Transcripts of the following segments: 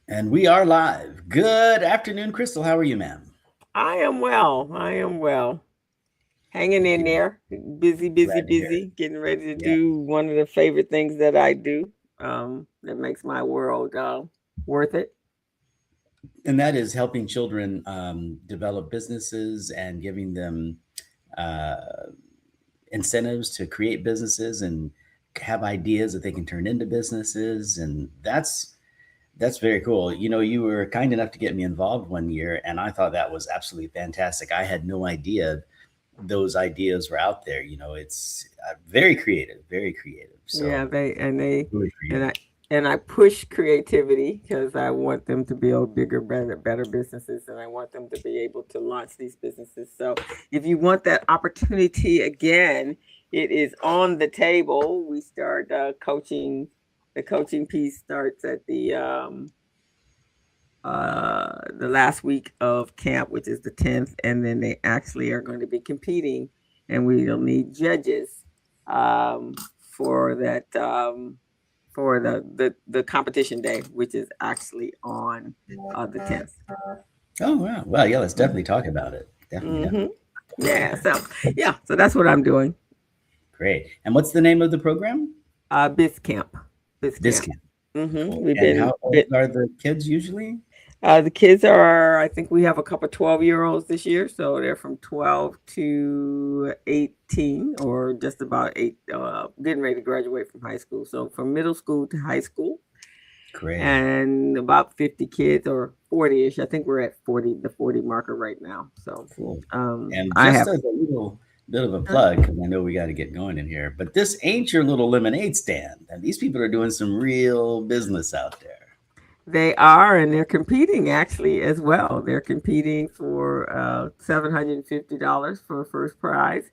And we are live. Good afternoon, Crystal. How are you, ma'am? I am well. I am well. Hanging in Good. there. Busy, busy, Glad to hear it. busy. Getting ready to Yeah. do one of the favorite things that I do. That makes my world worth it. And that is helping children develop businesses and giving them uh, incentives to create businesses and have ideas that they can turn into businesses. And that's very cool. You were kind enough to get me involved one year, and I thought that was absolutely fantastic. I had no idea those ideas were out there. It's very creative, very creative. Yeah, So they good for you. and I push creativity because I want them to build bigger, better businesses, and I want them to be able to launch these businesses. So, if you want that opportunity again, it is on the table. We start coaching. The coaching piece starts at the last week of camp, which is the 10th, and then they actually are going to be competing, and we'll need judges um, for that for the competition day, which is actually on the 10th. Oh wow. Well, yeah, let's definitely talk about it. Definitely, Mm-hmm. definitely. Yeah, so that's what I'm doing. Great. And what's the name of the program? Biz camp, biz This camp. camp. Mm-hmm. Cool. We've And been how old are the kids usually? The kids are, I think we have a couple 12-year-olds this year. So they're from 12 to 18, or just about eight, getting ready to graduate from high school. So from middle school to high school, Great. and about 50 kids or 40-ish. I think we're at 40, the 40 marker right now. So Cool. And I just have, as a little bit of a plug, because I know we got to get going in here, but this ain't your little lemonade stand. And these people are doing some real business out there. they are, and they're competing actually as well. They're competing for $750 for first prize,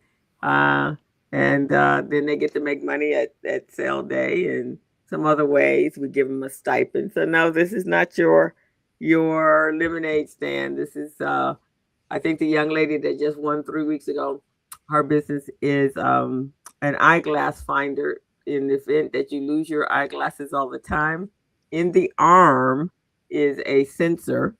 uh, and then they get to make money at sale day and some other ways. We give them a stipend. So no, this is not your lemonade stand. This is I think the young lady that just won 3 weeks ago. Her business is an eyeglass finder. In the event that you lose your eyeglasses all the time, in the arm is a sensor,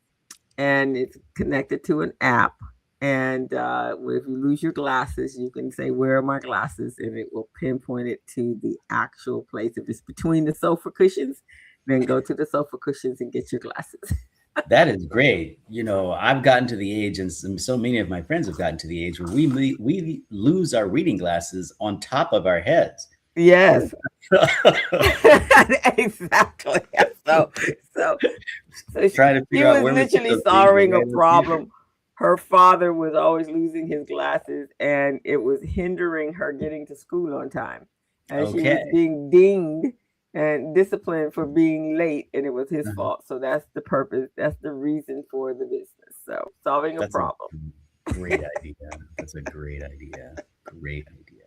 and it's connected to an app. And if you lose your glasses, you can say, "Where are my glasses?" and it will pinpoint it to the actual place. If it's between the sofa cushions, then go to the sofa cushions and get your glasses. That is great. I've gotten to the age, and so many of my friends have gotten to the age where we lose our reading glasses on top of our heads. Yes. Exactly. So, so, Trying to she figure out was where we put literally those things solving a right in the future. problem. Her father was always losing his glasses, and it was hindering her getting to school on time. And she was Okay. being dinged and disciplined for being late, and it was his Uh-huh. fault. So that's the purpose. That's the reason for the business. So solving a That's a problem. great idea. That's a great idea. Great idea.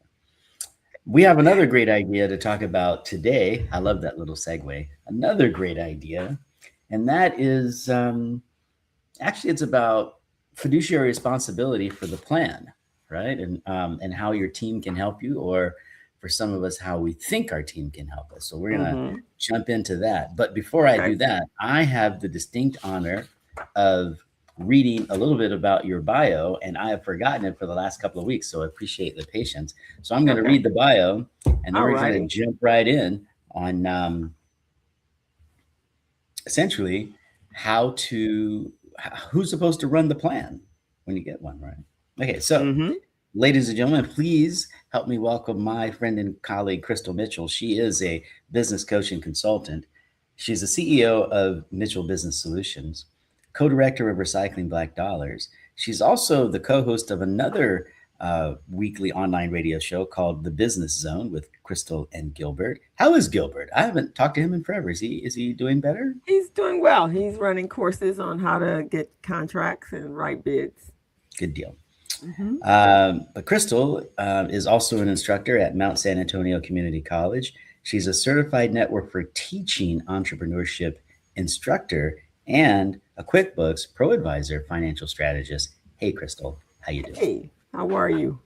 We have another great idea to talk about today. I love that little segue. Another great idea, and that is actually it's about fiduciary responsibility for the plan, right? And how your team can help you, or for some of us, how we think our team can help us. So we're gonna Mm-hmm. jump into that. But before I Okay. do that, I have the distinct honor of reading a little bit about your bio, and I have forgotten it for the last couple of weeks. So I appreciate the patience. So I'm going to Okay. read the bio, and then All we're going to righty. jump right in on essentially how to who's supposed to run the plan when you get one, right? Okay, so Mm-hmm. ladies and gentlemen, please help me welcome my friend and colleague Crystal Mitchell. She is a business coach and consultant. She's the CEO of Mitchell Business Solutions, co-director of Recycling Black Dollars. She's also the co-host of another weekly online radio show called The Business Zone with Crystal and Gilbert. How is Gilbert? I haven't talked to him in forever. Is he doing better? He's doing well. He's running courses on how to get contracts and write bids. Good deal. Hmm. But Crystal is also an instructor at Mount San Antonio Community College. She's a certified network for teaching entrepreneurship instructor and a QuickBooks Pro Advisor financial strategist. Hey, Crystal, how you doing? Hey, how are you?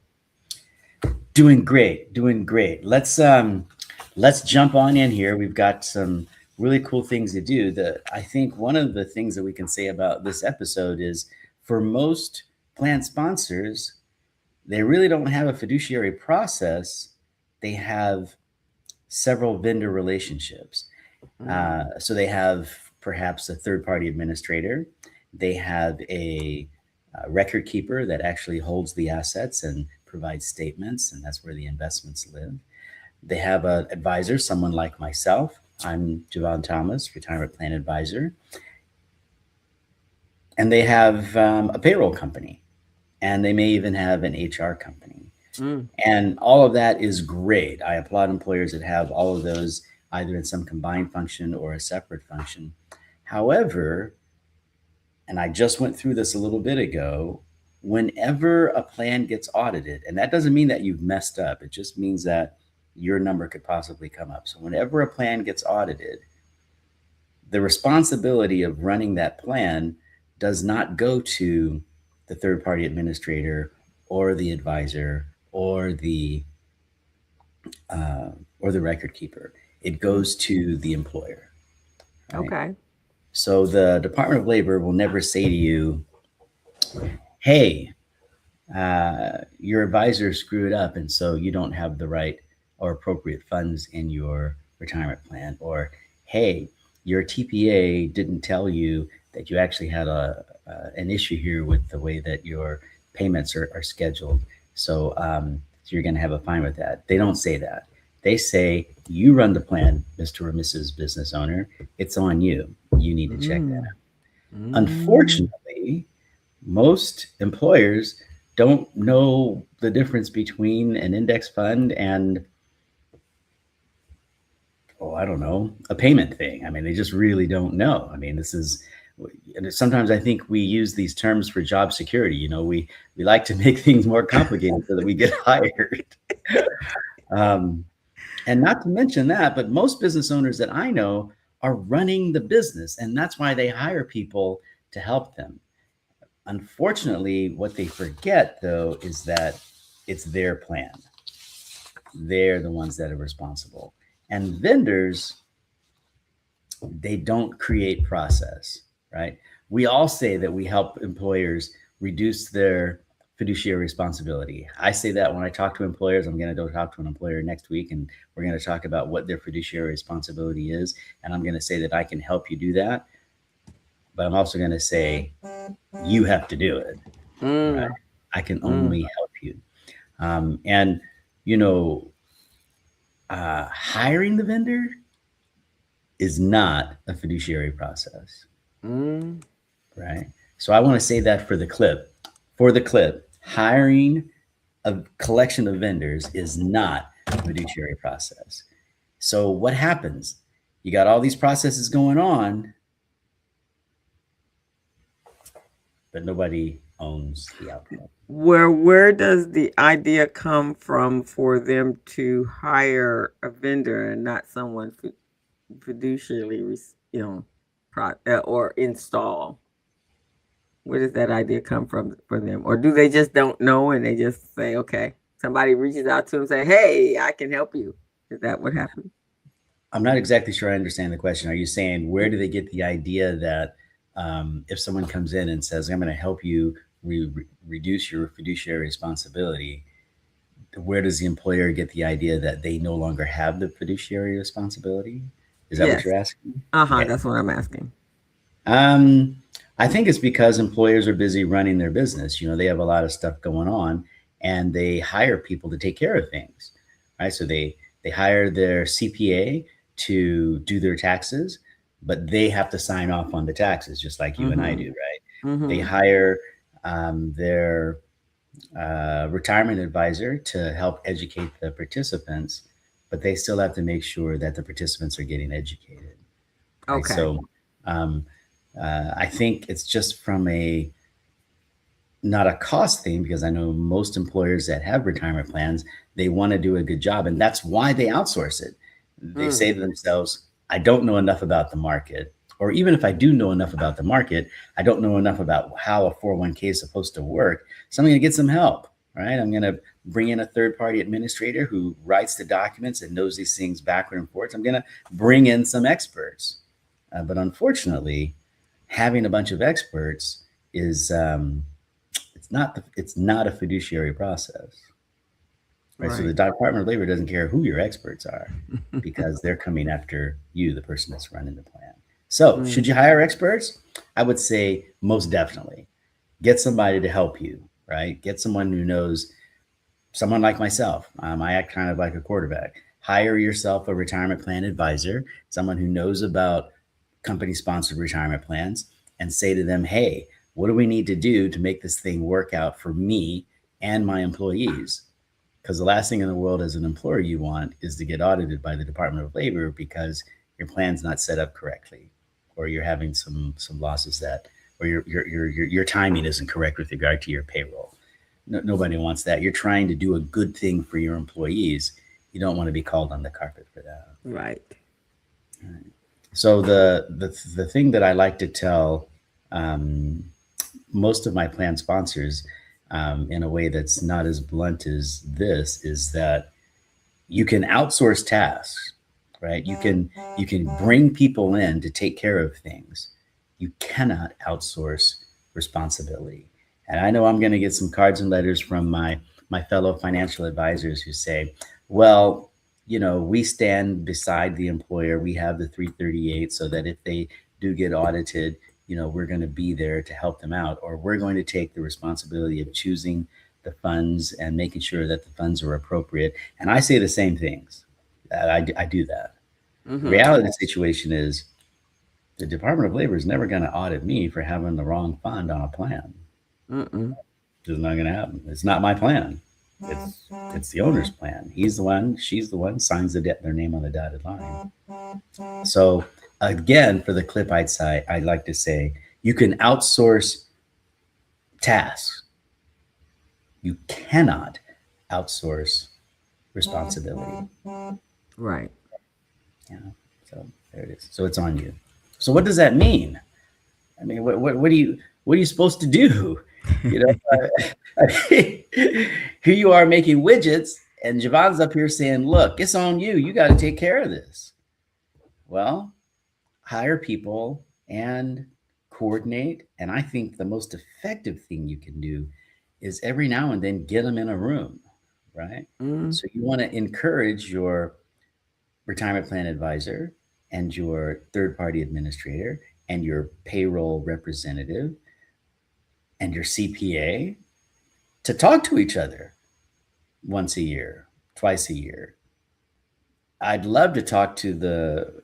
Doing great, doing great. Let's jump on in here. We've got some really cool things to do. I think one of the things that we can say about this episode is for most plan sponsors, they really don't have a fiduciary process. They have several vendor relationships. So they have perhaps a third party administrator. They have a record keeper that actually holds the assets and provides statements, and that's where the investments live. They have an advisor, someone like myself. I'm Jevon Thomas, retirement plan advisor. And they have a payroll company, and they may even have an HR company. And all of that is great. I applaud employers that have all of those either in some combined function or a separate function. However, and I just went through this a little bit ago, whenever a plan gets audited, and that doesn't mean that you've messed up, it just means that your number could possibly come up. So whenever a plan gets audited, the responsibility of running that plan does not go to the third party administrator or the advisor or the record keeper. It goes to the employer. Right? Okay. So the Department of Labor will never say to you, hey, your advisor screwed up, and so you don't have the right or appropriate funds in your retirement plan. Or, hey, your TPA didn't tell you that you actually had an issue here with the way that your payments are scheduled. So you're going to have a fine with that. They don't say that. They say, you run the plan, Mr. or Mrs. Business Owner. It's on you. You need to check that out. Unfortunately, most employers don't know the difference between an index fund and, I don't know, a payment thing. I mean, they just really don't know. I mean, this is, and sometimes I think we use these terms for job security. You know, we like to make things more complicated so that we get hired. And not to mention that, but most business owners that I know are running the business, and that's why they hire people to help them. Unfortunately, what they forget, though, is that it's their plan. They're the ones that are responsible. And vendors, they don't create process, right? We all say that we help employers reduce their fiduciary responsibility. I say that when I talk to employers. I'm going to go talk to an employer next week, and we're going to talk about what their fiduciary responsibility is. And I'm going to say that I can help you do that. But I'm also going to say, you have to do it. Right? I can only help you. And, hiring the vendor is not a fiduciary process. Right? So I want to say that for the clip. Hiring a collection of vendors is not a fiduciary process. So what happens? You got all these processes going on, but nobody owns the outcome. Where does the idea come from for them to hire a vendor and not someone fiduciarily, or install? Where does that idea come from for them? Or do they just don't know and they just say, okay, somebody reaches out to them and say, hey, I can help you. Is that what happened? I'm not exactly sure I understand the question. Are you saying, where do they get the idea that if someone comes in and says, I'm going to help you reduce your fiduciary responsibility, where does the employer get the idea that they no longer have the fiduciary responsibility? Is that what you're asking? Okay. That's what I'm asking. I think it's because employers are busy running their business. They have a lot of stuff going on, and they hire people to take care of things, right? So they hire their CPA to do their taxes, but they have to sign off on the taxes just like you and I do, right? They hire their retirement advisor to help educate the participants, but they still have to make sure that the participants are getting educated. Right? Okay. So I think it's just from not a cost thing, because I know most employers that have retirement plans, they want to do a good job, and that's why they outsource it. They say to themselves, I don't know enough about the market, or even if I do know enough about the market, I don't know enough about how a 401k is supposed to work. So I'm going to get some help, right? I'm going to bring in a third party administrator who writes the documents and knows these things backward and forwards. I'm going to bring in some experts. But unfortunately, having a bunch of experts is it's not a fiduciary process, right? So the Right. Department of Labor doesn't care who your experts are because they're coming after you, the person that's running the plan. So should Mm. you hire experts? I would say most definitely get somebody to help you, right? Get someone who knows, someone like myself. I act kind of like a quarterback. Hire yourself a retirement plan advisor, someone who knows about company sponsored retirement plans, and say to them, hey, what do we need to do to make this thing work out for me and my employees? Because the last thing in the world as an employer you want is to get audited by the Department of Labor because your plan's not set up correctly, or you're having some losses that, or your timing isn't correct with regard to your payroll. No, nobody wants that. You're trying to do a good thing for your employees. You don't want to be called on the carpet for that. Right. So the thing that I like to tell um, most of my plan sponsors, in a way that's not as blunt as this, is that you can outsource tasks, right? You can bring people in to take care of things. You cannot outsource responsibility. And I know I'm going to get some cards and letters from my fellow financial advisors who say, well, we stand beside the employer. We have the 338 so that if they do get audited, we're going to be there to help them out, or we're going to take the responsibility of choosing the funds and making sure that the funds are appropriate. And I say the same things. I do that. The Mm-hmm. reality of the situation is the Department of Labor is never going to audit me for having the wrong fund on a plan. Mm-mm. It's not going to happen. It's not my plan. It's the owner's plan. He's the one, she's the one, signs their name on the dotted line. So again, for the clip side, I'd like to say you can outsource tasks. You cannot outsource responsibility. Right. Yeah. So there it is. So it's on you. So what does that mean? I mean, what are you supposed to do? You know, here you are making widgets, and Javon's up here saying, "Look, it's on you. You got to take care of this." Well, hire people and coordinate. And I think the most effective thing you can do is every now and then get them in a room, right? Mm. So you want to encourage your retirement plan advisor and your third party administrator and your payroll representative and your CPA to talk to each other once a year, twice a year. I'd love to talk to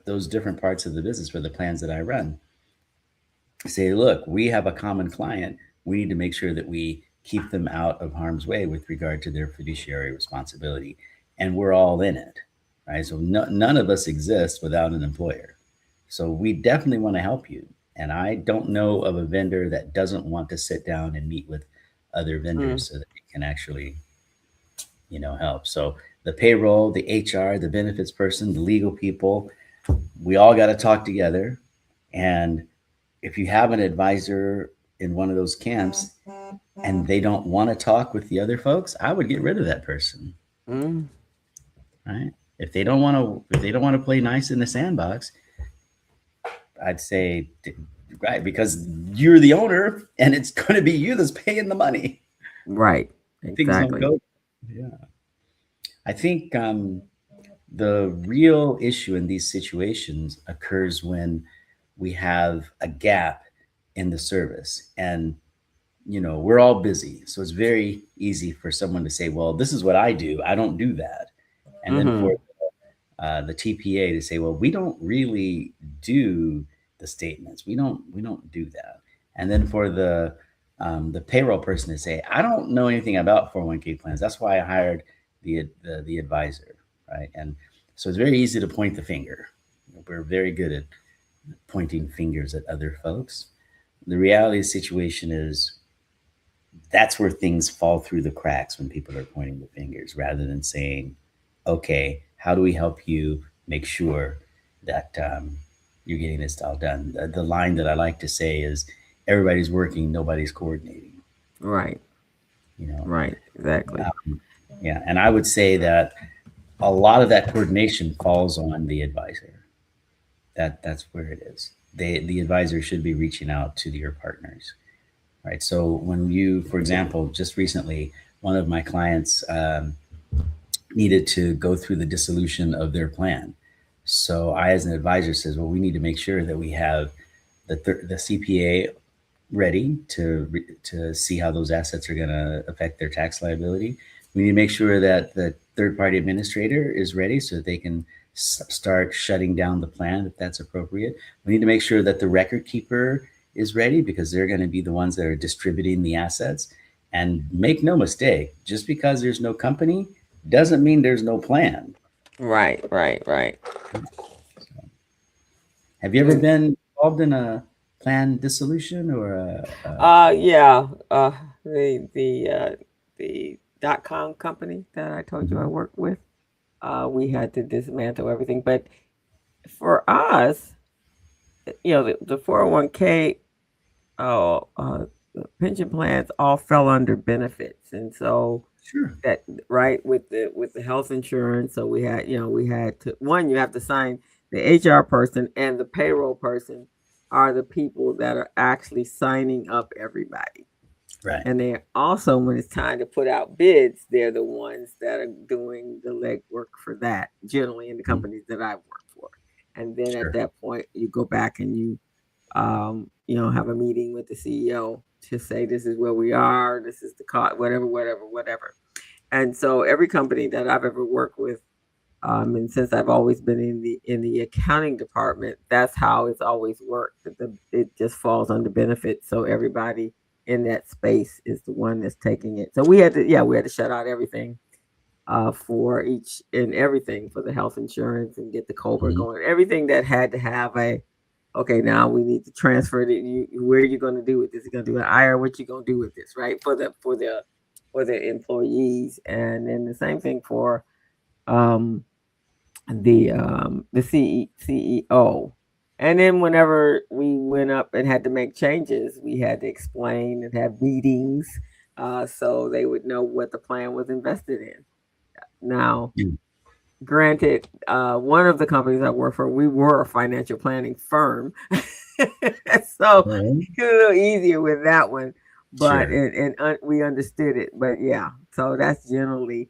those different parts of the business for the plans that I run. Say, look, we have a common client. We need to make sure that we keep them out of harm's way with regard to their fiduciary responsibility. And we're all in it, right? So none of us exist without an employer. So we definitely want to help you. And I don't know of a vendor that doesn't want to sit down and meet with other Mm. vendors so that they can actually, help. So the payroll, the HR, the benefits person, the legal people, we all got to talk together. And if you have an advisor in one of those camps and they don't want to talk with the other folks, I would get rid of that person, Mm. right? If they don't want to play nice in the sandbox, I'd say, right, because you're the owner and it's going to be you that's paying the money. Right. Things don't Exactly. go. Yeah. I think the real issue in these situations occurs when we have a gap in the service. And we're all busy, so it's very easy for someone to say, well, this is what I do, I don't do that. And then for Mm-hmm. the TPA to say, well, we don't really do the statements, we don't do that. And then for the payroll person to say, I don't know anything about 401k plans, that's why I hired the advisor, right? And so it's very easy to point the finger. We're very good at pointing fingers at other folks. The reality of the situation is that's where things fall through the cracks when people are pointing the fingers rather than saying, okay, how do we help you make sure that you're getting this all done? The line that I like to say is everybody's working, nobody's coordinating. Right. you know. Right. Exactly. Yeah, and I would say that a lot of that coordination falls on the advisor. That's where it is. The advisor should be reaching out to your partners, right? So when you, for example, just recently, one of my clients needed to go through the dissolution of their plan. So I, as an advisor, says, well, we need to make sure that we have the CPA ready to see how those assets are going to affect their tax liability. We need to make sure that the third party administrator is ready so that they can start shutting down the plan if that's appropriate. We need to make sure that the record keeper is ready because they're going to be the ones that are distributing the assets. And make no mistake, just because there's no company doesn't mean there's no plan. Right. Right. Right. Have you ever Mm. been involved in a plan dissolution or a Yeah. The .com company that I told you I Mhm. worked with, we had to dismantle everything. But for us, the 401k, the pension plans all fell under benefits, and so Sure. that right with the health insurance. So we had to one, you have to sign, the HR person and the payroll person are the people that are actually signing up everybody. Right. And they also, when it's time to put out bids, they're the ones that are doing the legwork for that, generally in the Mhm. companies that I've worked for. And then at Sure. that point, you go back and have a meeting with the CEO to say, this is where we are, this is the cost, whatever, whatever, whatever. And so every company that I've ever worked with, and since I've always been in the accounting department, that's how it's always worked. It just falls under benefits, so everybody in that space is the one that's taking it. So we had to shut out everything, for each and everything, for the health insurance and get the Cobra Mhm. going. Everything that had to have a, okay, now we need to transfer it. Where are you going to do with this? You're going to do an IRA. What you going to do with this? Right, for the employees, and then the same thing for um the CEO. And then whenever we went up and had to make changes, we had to explain and have meetings, so they would know what the plan was invested in. Now, Mm. granted, one of the companies I work for, we were a financial planning firm, so Well, it's a little easier with that one. But sure. we understood it. But yeah, so that's generally.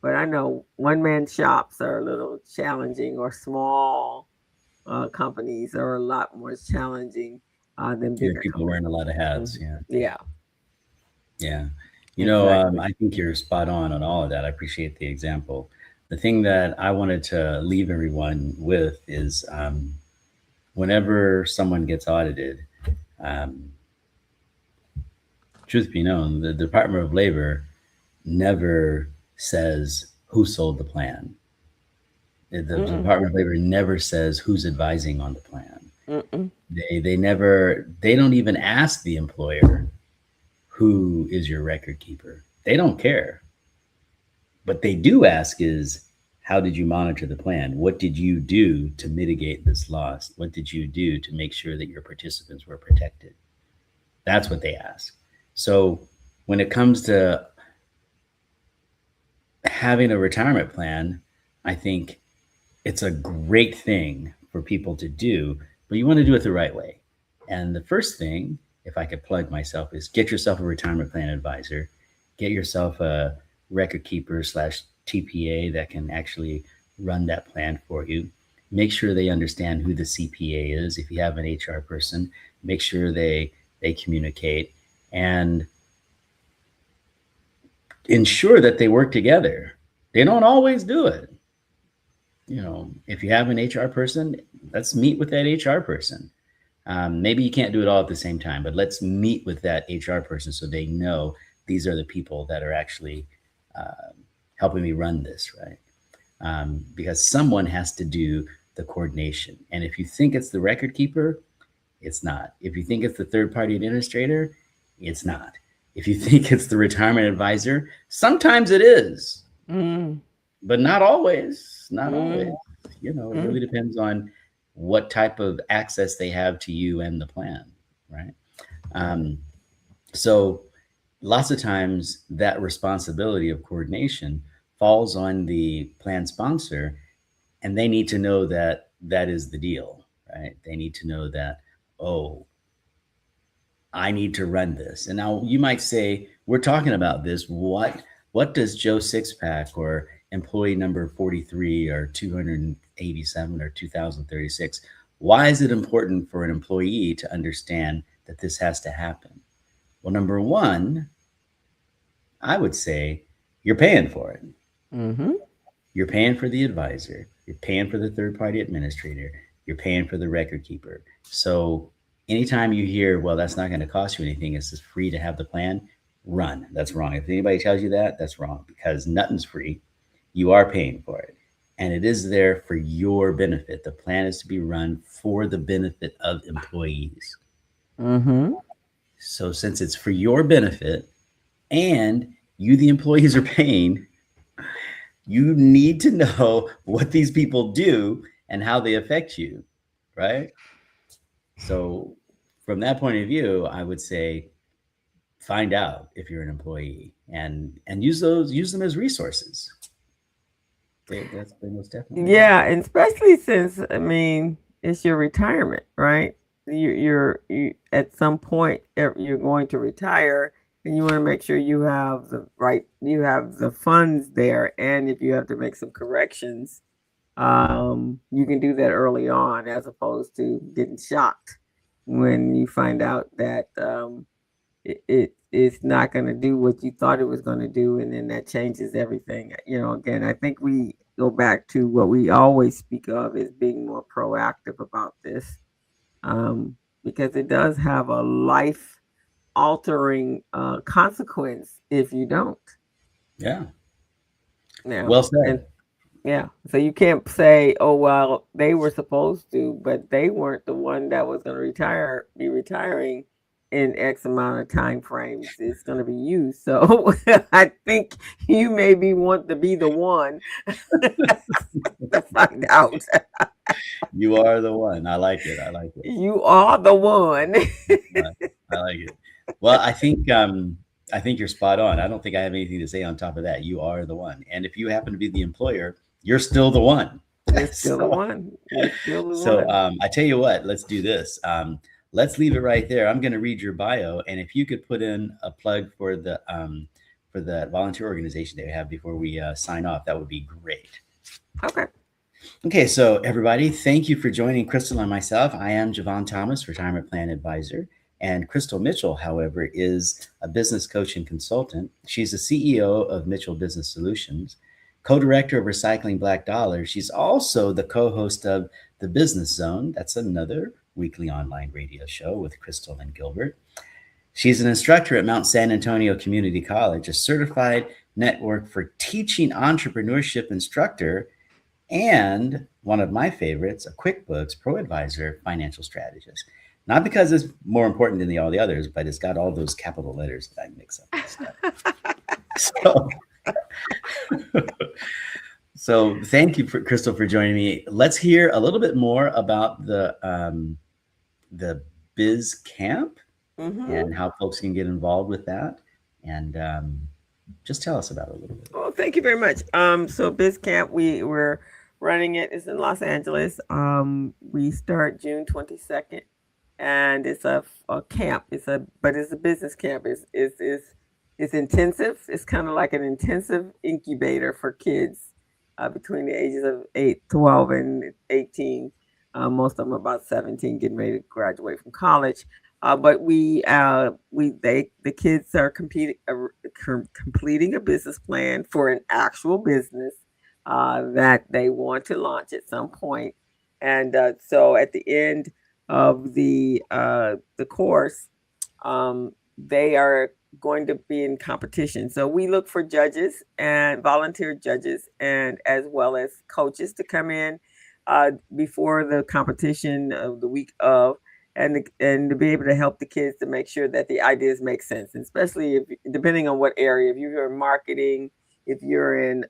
But I know one man shops are a little challenging, or small companies are a lot more challenging than You have bigger people wearing a companies. lot of hats. Mhm. Yeah. Yeah, Yeah. exactly. I think you're spot on all of that. I appreciate the example. The thing that I wanted to leave everyone with is whenever someone gets audited, um, truth be known, the Department of Labor never says who sold the plan. The Mm-mm, Department of Labor never says who's advising on the plan. mm-mm, They don't even ask the employer who is your record keeper. They don't care. What they do ask is, how did you monitor the plan? What did you do to mitigate this loss? What did you do to make sure that your participants were protected? That's what they ask. So when it comes to having a retirement plan, I think it's a great thing for people to do, but you want to do it the right way. And the first thing, if I could plug myself, is get yourself a retirement plan advisor, get yourself a record keeper slash TPA that can actually run that plan for you. Make sure they understand who the CPA is. If you have an HR person, make sure they communicate and ensure that they work together. They don't always do it. If you have an HR person, let's meet with that HR person. Maybe you can't do it all at the same time, but let's meet with that HR person so they know these are the people that are actually uh, helping me run this, right? Because someone has to do the coordination. And if you think it's the record keeper, it's not. If you think it's the third party administrator, it's not. If you think it's the retirement advisor, sometimes it is, mm, but not always. Not always. mm, It mm. really depends on what type of access they have to you and the plan, right? Um, so, lots of times that responsibility of coordination falls on the plan sponsor, and they need to know that that is the deal, right? They need to know that, oh, I need to run this. And now you might say, we're talking about this. What does Joe Sixpack or employee number 43 or 287 or 2036? Why is it important for an employee to understand that this has to happen? Well, number one, I would say you're paying for it. Mm-hmm. You're paying for the advisor. You're paying for the third party administrator. You're paying for the record keeper. So anytime you hear, well, that's not going to cost you anything, it's just free to have the plan, run. That's wrong. If anybody tells you that, that's wrong because nothing's free. You are paying for it. And it is there for your benefit. The plan is to be run for the benefit of employees. Mm-hmm. So since it's for your benefit and you, the employees, are paying, you need to know what these people do and how they affect you, right? So, from that point of view, I would say find out if you're an employee and use them as resources. They most definitely are. Yeah, and especially since I mean it's your retirement, right? You at some point you're going to retire, and you want to make sure you have the funds there, and if you have to make some corrections, you can do that early on, as opposed to getting shocked when you find out that it's not going to do what you thought it was going to do, and then that changes everything. Again, I think we go back to what we always speak of as being more proactive about this, because it does have a life altering consequence if you don't. Yeah. Now, Well and said. yeah, so you can't say, "Oh well, they were supposed to," but they weren't the one that was going to be retiring in X amount of time frames. It's going to be you. So I think you maybe want to be the one to find out. You are the one. I like it. I like it. You are the one. I, I like it. Well, I think you're spot on. I don't think I have anything to say on top of that. You are the one. And if you happen to be the employer, you're still the one. You're still the so one. You're still the so one. I tell you what, let's do this. Let's leave it right there. I'm going to read your bio, and if you could put in a plug for the volunteer organization that you have before we sign off, that would be great. Okay. Okay, so everybody, thank you for joining Crystal and myself. I am Jevon Thomas, retirement plan advisor. And Crystal Mitchell, however, is a business coach and consultant. She's the CEO of Mitchell Business Solutions, co director of Recycling Black Dollars. She's also the co host of The Business Zone. That's another weekly online radio show with Crystal and Gilbert. She's an instructor at Mount San Antonio Community College, a certified network for teaching entrepreneurship instructor, and one of my favorites, a QuickBooks Pro Advisor financial strategist. Not because it's more important than all the others, but it's got all those capital letters that I mix up and stuff. So, so thank you, Crystal, for joining me. Let's hear a little bit more about the Biz Camp Mm-hmm. and how folks can get involved with that. And just tell us about it a little bit. Well, thank you very much. So Biz Camp, we're running it. It's in Los Angeles. We start June 22nd, and it's a camp. It's a business camp. It's intensive. It's kind of like an intensive incubator for kids between the ages of 12 and 18. Most of them are about 17, getting ready to graduate from college. But the kids are completing a business plan for an actual business that they want to launch at some point. And so at the end of the course, they are going to be in competition. So we look for judges and volunteer judges, and as well as coaches to come in before the competition of the week of, and to be able to help the kids to make sure that the ideas make sense, and especially if depending on what area, if you're in marketing, if you're in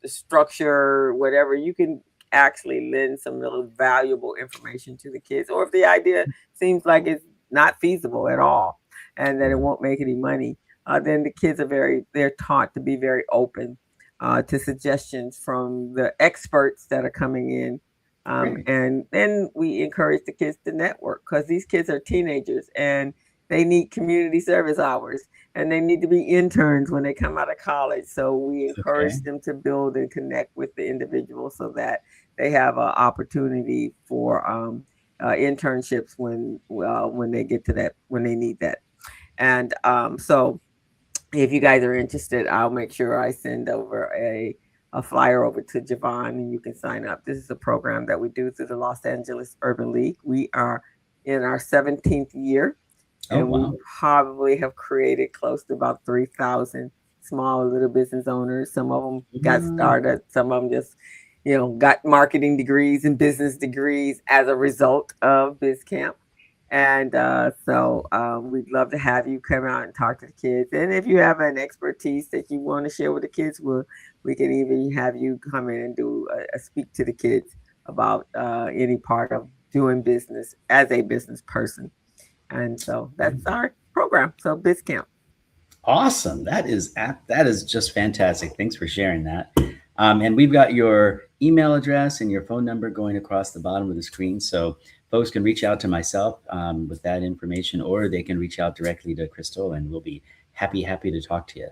structure, whatever, you can actually lend some little valuable information to the kids, or if the idea seems like it's not feasible at all. and that it won't make any money, then the kids they're taught to be very open to suggestions from the experts that are coming in. Great. And then we encourage the kids to network because these kids are teenagers and they need community service hours and they need to be interns when they come out of college. So we Okay. encourage them to build and connect with the individual so that they have an opportunity for internships when they get to that when they need that. And so if you guys are interested, I'll make sure I send over a flyer over to Jevon and you can sign up. This is a program that we do through the Los Angeles Urban League. We are in our 17th year Oh, and we wow. probably have created close to about 3,000 small little business owners. Some of them got Mm, started, some of them just, got marketing degrees and business degrees as a result of BizCamp. And we'd love to have you come out and talk to the kids. And if you have an expertise that you want to share with the kids, we can even have you come in and do a speak to the kids about any part of doing business as a business person. And so that's our program. So BizCamp. awesome. That is just fantastic. Thanks for sharing that. And we've got your email address and your phone number going across the bottom of the screen. So folks can reach out to myself with that information, or they can reach out directly to Crystal, and we'll be happy to talk to you.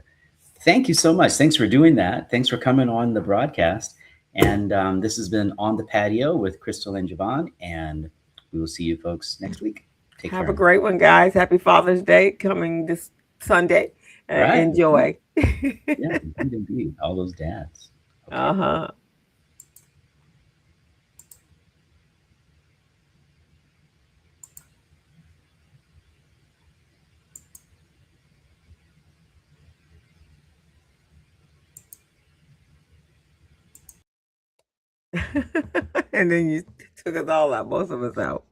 Thank you so much. Thanks for doing that. Thanks for coming on the broadcast. And this has been On the Patio with Crystal and Jevon, and we will see you folks next week. Take Have a care. great one, guys. Happy Father's Day coming this Sunday. Right. Enjoy. Yeah, indeed. All those dads. Okay. Uh-huh. And then you took us all out, both of us out.